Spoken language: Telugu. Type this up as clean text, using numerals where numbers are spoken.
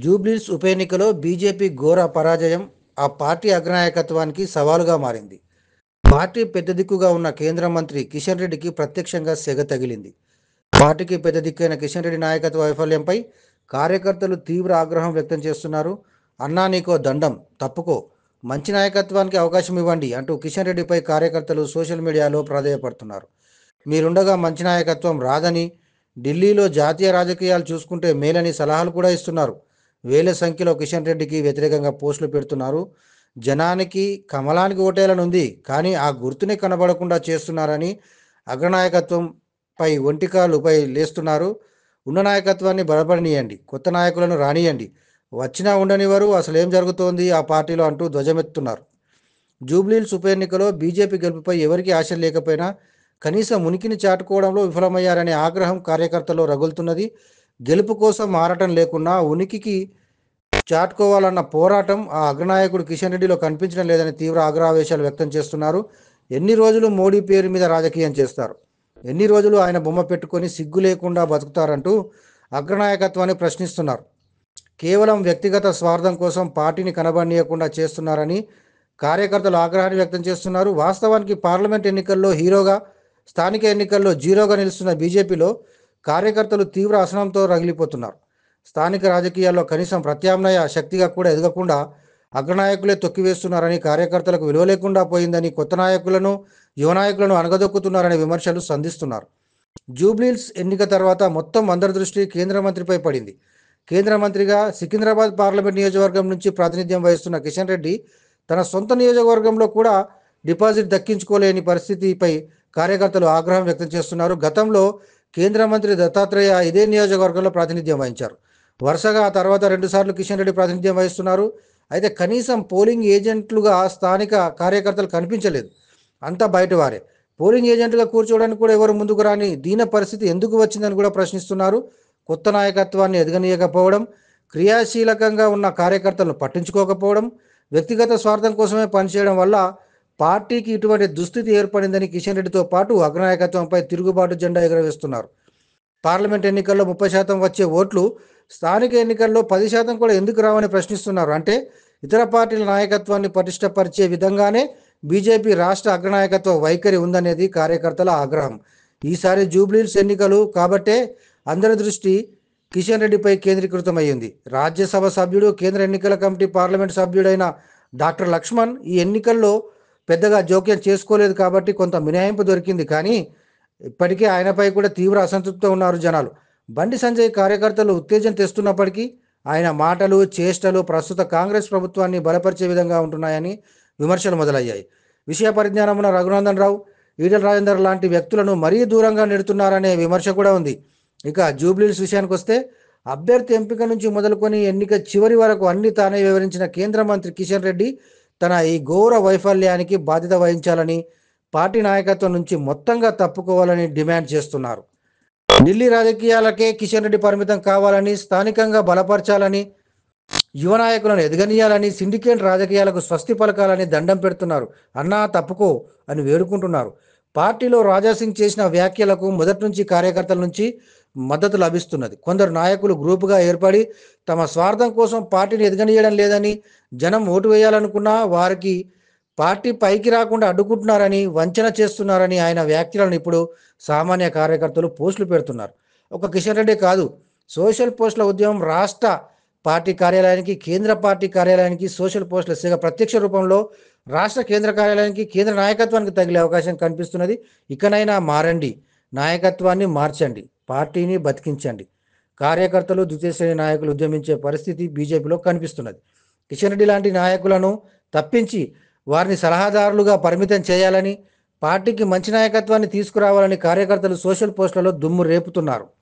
జూబ్లీహిల్స్ ఉప ఎన్నికలో బీజేపీ ఘోర పరాజయం ఆ పార్టీ అగ్రనాయకత్వానికి సవాలుగా మారింది. పార్టీ పెద్ద దిక్కుగా ఉన్న కేంద్ర మంత్రి కిషన్ రెడ్డికి ప్రత్యక్షంగా సెగ తగిలింది. పార్టీకి పెద్ద దిక్కైన కిషన్ రెడ్డి నాయకత్వ వైఫల్యంపై కార్యకర్తలు తీవ్ర ఆగ్రహం వ్యక్తం చేస్తున్నారు. అన్నా నీకో దండం, తప్పుకో, మంచి నాయకత్వానికి అవకాశం ఇవ్వండి అంటూ కిషన్ రెడ్డిపై కార్యకర్తలు సోషల్ మీడియాలో ప్రాధేయపడుతున్నారు. మీరుండగా మంచి నాయకత్వం రాదని, ఢిల్లీలో జాతీయ రాజకీయాలు చూసుకుంటే మేలని సలహాలు కూడా ఇస్తున్నారు. వేల సంఖ్యలో కిషన్ రెడ్డికి వ్యతిరేకంగా పోస్టులు పెడుతున్నారు. జనానికి కమలానికి ఓటేయాలనుంది, కానీ ఆ గుర్తునే కనబడకుండా చేస్తున్నారని అగ్రనాయకత్వంపై ఒంటికాలుపై లేస్తున్నారు. ఉన్న నాయకత్వాన్ని బలపడనీయండి, కొత్త నాయకులను రానియండి, వచ్చినా ఉండనివ్వరు, అసలేం జరుగుతోంది ఆ పార్టీలో అంటూ ధ్వజమెత్తుతున్నారు. జూబ్లీహిల్స్ ఉప ఎన్నికలో బీజేపీ గెలుపుపై ఎవరికీ ఆశ లేకపోయినా కనీసం ఉనికిని చాటుకోవడంలో విఫలమయ్యారనే ఆగ్రహం కార్యకర్తల్లో రగులుతున్నది. గెలుపు కోసం మారటం లేకున్నా ఉనికికి చాటుకోవాలన్న పోరాటం ఆ అగ్రనాయకుడు కిషన్ రెడ్డిలో కనిపించడం లేదని తీవ్ర ఆగ్రహావేశాలు వ్యక్తం చేస్తున్నారు. ఎన్ని రోజులు మోడీ పేరు మీద రాజకీయం చేస్తారు, ఎన్ని రోజులు ఆయన బొమ్మ పెట్టుకొని సిగ్గు లేకుండా బతుకుతారంటూ అగ్రనాయకత్వాన్ని ప్రశ్నిస్తున్నారు. కేవలం వ్యక్తిగత స్వార్థం కోసం పార్టీని కనబడనీయకుండా చేస్తున్నారని కార్యకర్తలు ఆగ్రహాన్ని వ్యక్తం చేస్తున్నారు. వాస్తవానికి పార్లమెంట్ ఎన్నికల్లో హీరోగా, స్థానిక ఎన్నికల్లో జీరోగా నిలుస్తున్న బీజేపీలో కార్యకర్తలు తీవ్ర అసహనంతో రగిలిపోతున్నారు. స్థానిక రాజకీయాల్లో కనీసం ప్రత్యామ్నాయ శక్తిగా కూడా ఎదగకుండా అగ్రనాయకులే తొక్కివేస్తున్నారని, కార్యకర్తలకు విలువ లేకుండా పోయిందని, కొత్త నాయకులను, యువ నాయకులను అణగదొక్కుతున్నారనే విమర్శలు సంధిస్తున్నారు. జూబ్లీహిల్స్ ఎన్నిక తర్వాత మొత్తం అందరి దృష్టి కేంద్ర మంత్రిపై పడింది. కేంద్ర మంత్రిగా సికింద్రాబాద్ పార్లమెంట్ నియోజకవర్గం నుంచి ప్రాతినిధ్యం వహిస్తున్న కిషన్ రెడ్డి తన సొంత నియోజకవర్గంలో కూడా డిపాజిట్ దక్కించుకోలేని పరిస్థితిపై కార్యకర్తలు ఆగ్రహం వ్యక్తం చేస్తున్నారు. గతంలో కేంద్ర మంత్రి దత్తాత్రేయ ఇదే నియోజకవర్గంలో ప్రాతినిధ్యం వహించారు. వరుసగా ఆ తర్వాత 2 సార్లు కిషన్ రెడ్డి ప్రాతినిధ్యం వహిస్తున్నారు. అయితే కనీసం పోలింగ్ ఏజెంట్లుగా స్థానిక కార్యకర్తలు కనిపించలేదు, అంతా బయటవారే. పోలింగ్ ఏజెంట్గా కూర్చోవడానికి కూడా ఎవరు ముందుకు రాని దీన పరిస్థితి ఎందుకు వచ్చిందని కూడా ప్రశ్నిస్తున్నారు. కొత్త నాయకత్వాన్ని ఎదగనీయకపోవడం, క్రియాశీలకంగా ఉన్న కార్యకర్తలను పట్టించుకోకపోవడం, వ్యక్తిగత స్వార్థం కోసమే పనిచేయడం వల్ల పార్టీకి ఇటువంటి దుస్థితి ఏర్పడిందని కిషన్ రెడ్డితో పాటు అగ్రనాయకత్వంపై తిరుగుబాటు జెండా ఎగురవేస్తున్నారు. పార్లమెంట్ ఎన్నికల్లో 30% వచ్చే ఓట్లు స్థానిక ఎన్నికల్లో 10% కూడా ఎందుకు రావని ప్రశ్నిస్తున్నారు. అంటే ఇతర పార్టీల నాయకత్వాన్ని పటిష్టపరిచే విధంగానే బీజేపీ రాష్ట్ర అగ్రనాయకత్వ వైఖరి ఉందనేది కార్యకర్తల ఆగ్రహం. ఈసారి జూబ్లీహిల్స్ ఎన్నికలు కాబట్టే అందరి దృష్టి కిషన్ రెడ్డిపై కేంద్రీకృతమైంది. రాజ్యసభ సభ్యుడు, కేంద్ర ఎన్నికల కమిటీ పార్లమెంట్ సభ్యుడైన డాక్టర్ లక్ష్మణ్ ఈ ఎన్నికల్లో పెద్దగా జోక్యం చేసుకోలేదు కాబట్టి కొంత మినహాయింపు దొరికింది. కానీ ఇప్పటికే ఆయనపై కూడా తీవ్ర అసంతృప్తితో ఉన్నారు జనాలు. బండి సంజయ్ కార్యకర్తలు ఉత్తేజం తెస్తున్నప్పటికీ ఆయన మాటలు, చేష్టలు ప్రస్తుత కాంగ్రెస్ ప్రభుత్వాన్ని బలపరిచే విధంగా ఉంటున్నాయని విమర్శలు మొదలయ్యాయి. విషయ పరిజ్ఞానం ఉన్న రఘునందన్ రావు, ఈటెల రాజేందర్ లాంటి వ్యక్తులను మరీ దూరంగా నెడుతున్నారనే విమర్శ కూడా ఉంది. ఇక జూబ్లీహిల్స్ విషయానికి వస్తే అభ్యర్థి ఎంపిక నుంచి మొదలుకొని ఎన్నిక చివరి వరకు అన్ని తానే వివరించిన కేంద్ర మంత్రి కిషన్ రెడ్డి తన ఈ ఘోర వైఫల్యానికి బాధ్యత వహించాలని, పార్టీ నాయకత్వం నుంచి మొత్తంగా తప్పుకోవాలని డిమాండ్ చేస్తున్నారు. ఢిల్లీ రాజకీయాలకే కిషన్ రెడ్డి పరిమితం కావాలని, స్థానికంగా బలపరచాలని, యువ నాయకులను ఎదగనీయాలని, సిండికేట్ రాజకీయాలకు స్వస్తి పలకాలని దండం పెడుతున్నారు. అన్నా తప్పుకో అని వేడుకుంటున్నారు. పార్టీలో రాజాసింగ్ చేసిన వ్యాఖ్యలకు మొదటి నుంచి కార్యకర్తల నుంచి మద్దతు లభిస్తున్నది. కొందరు నాయకులు గ్రూపుగా ఏర్పడి తమ స్వార్థం కోసం పార్టీని ఎదగనీయడం లేదని, జనం ఓటు వేయాలనుకున్నా వారికి పార్టీ పైకి రాకుండా అడ్డుకుంటున్నారని, వంచన చేస్తున్నారని ఆయన వ్యాఖ్యలను ఇప్పుడు సామాన్య కార్యకర్తలు పోస్టులు పెడుతున్నారు. ఒక కిషన్ రెడ్డి కాదు, సోషల్ పోస్టుల ఉద్యమం రాష్ట్ర పార్టీ కార్యాలయానికి, కేంద్ర పార్టీ కార్యాలయానికి సోషల్ పోస్టుల సేవ ప్రత్యక్ష రూపంలో రాష్ట్ర కేంద్ర కార్యాలయానికి, కేంద్ర నాయకత్వానికి తగిలే అవకాశం కనిపిస్తున్నది. ఇకనైనా మారండి, నాయకత్వాన్ని మార్చండి, పార్టీని బతికించండి. కార్యకర్తలు, ద్వితీయ శ్రేణి నాయకులు ఉద్యమించే పరిస్థితి బీజేపీలో కనిపిస్తున్నది. కిషన్ రెడ్డి లాంటి నాయకులను తప్పించి వారిని సలహాదారులుగా పరిమితం చేయాలని, పార్టీకి మంచి నాయకత్వాన్ని తీసుకురావాలని కార్యకర్తలు సోషల్ పోస్టులలో దుమ్ము రేపుతున్నారు.